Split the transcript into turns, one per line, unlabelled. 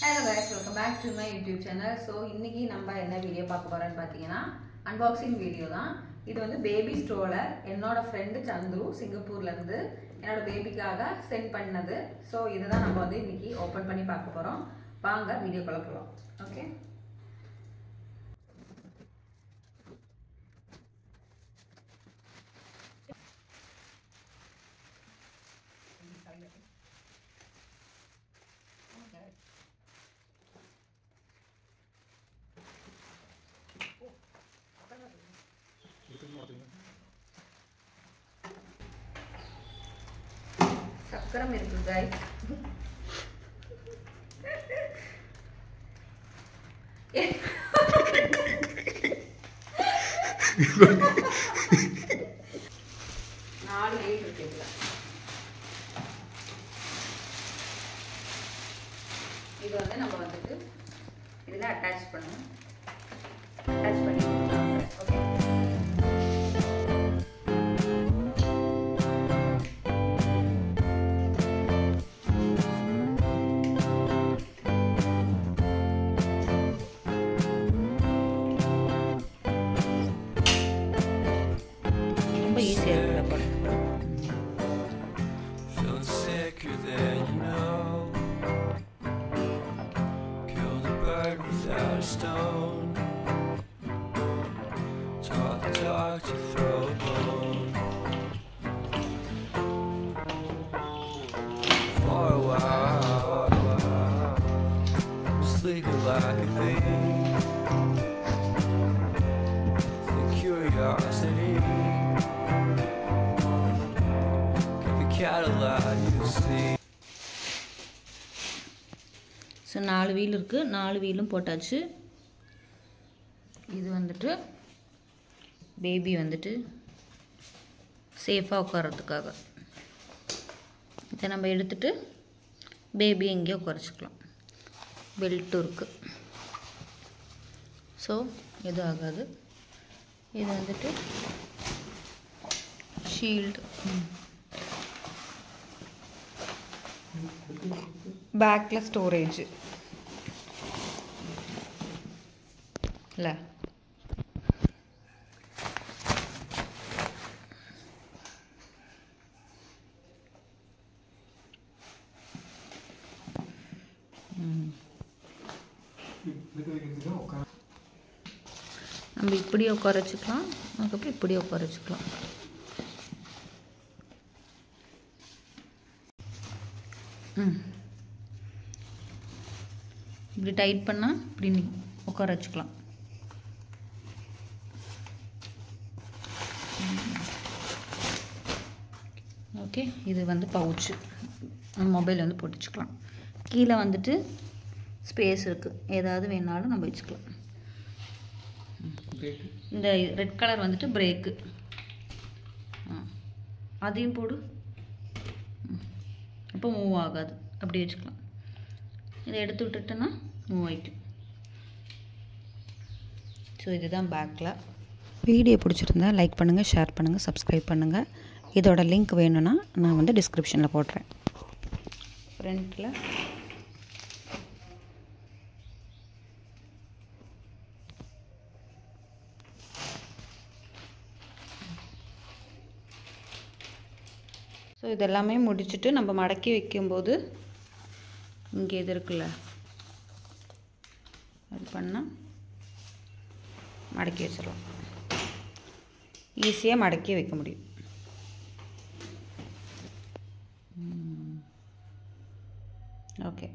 Hello guys, welcome back to my YouTube channel. So இன்னைக்கு நம்ம என்ன வீடியோ பார்க்க போறோம்னு பாத்தீங்கன்னா unboxing வீடியோ தான். இது வந்து பேபி ஸ்ட்ரோலர் என்னோட friend சந்துரு சிங்கப்பூர்ல இருந்து என்னோட பேபிக்காக சென்ட் பண்ணது. சோ இத தான் நம்ம வந்து இன்னைக்கு ஓபன் பண்ணி பார்க்க போறோம். வாங்க வீடியோக்குள்ள போலாம். ஓகே? சக்கரம் இருக்கு गाइस. நாலு லைட் இருக்கு இதுல. இது வந்து நம்ம வந்துட்டு இதுல அட்டாச் பண்ணனும். அட்டாச் பண்ணி okay.
Stone talk to throw a bone for a while, sleeping like a baby, the curiosity, get the Cadillac you see.
So 4 wheel இருக்குது, 4 வீலும் போட்டாச்சு. இது வந்துட்டு பேபி வந்துட்டு சேஃபாக உட்காரத்துக்காக இதை நம்ம எடுத்துகிட்டு பேபி எங்கேயோ உட்காரச்சிக்கலாம். பெல்ட்டும் இருக்குது, ஸோ எதுவும் ஆகாது. இது வந்துட்டு ஷீல்டு, பேக்கில் ஸ்டோரேஜ் இல்லை. நம்ம இப்படி உட்கார வச்சுக்கலாம், அதுக்கப்புறம் இப்படி உட்கார வச்சுக்கலாம். இப்படி டைட் பண்ணால் இப்படி உட்கார வச்சுக்கலாம். ஓகே, இது வந்து பவுச்சு, மொபைல் வந்து போட்டு வச்சுக்கலாம். கீழே வந்துட்டு ஸ்பேஸ் இருக்குது, ஏதாவது வேணாலும் நம்ம வச்சுக்கலாம். இந்த ரெட் கலர் வந்துட்டு பிரேக்கு, அதையும் போடு, அப்போ மூவ் ஆகாது. அப்படி வச்சுக்கலாம். இதை எடுத்து விட்டுட்டோன்னா மூவ் ஆகிக்கும். ஸோ இதுதான் பேக்கில். வீடியோ பிடிச்சிருந்தா லைக் பண்ணுங்கள், ஷேர் பண்ணுங்கள், சப்ஸ்கிரைப் பண்ணுங்கள். இதோட லிங்க் வேணும்னா நான் வந்து டிஸ்கிரிப்ஷனில் போடுறேன். ஃப்ரண்ட்டில் ஸோ இதெல்லாமே முடிச்சுட்டு நம்ம மடக்கி வைக்கும்போது இங்கே இது இருக்குல்ல, அது பண்ணால் மடக்கி வச்சிடலாம். ஈஸியாக மடக்கி வைக்க முடியும். ஓகே.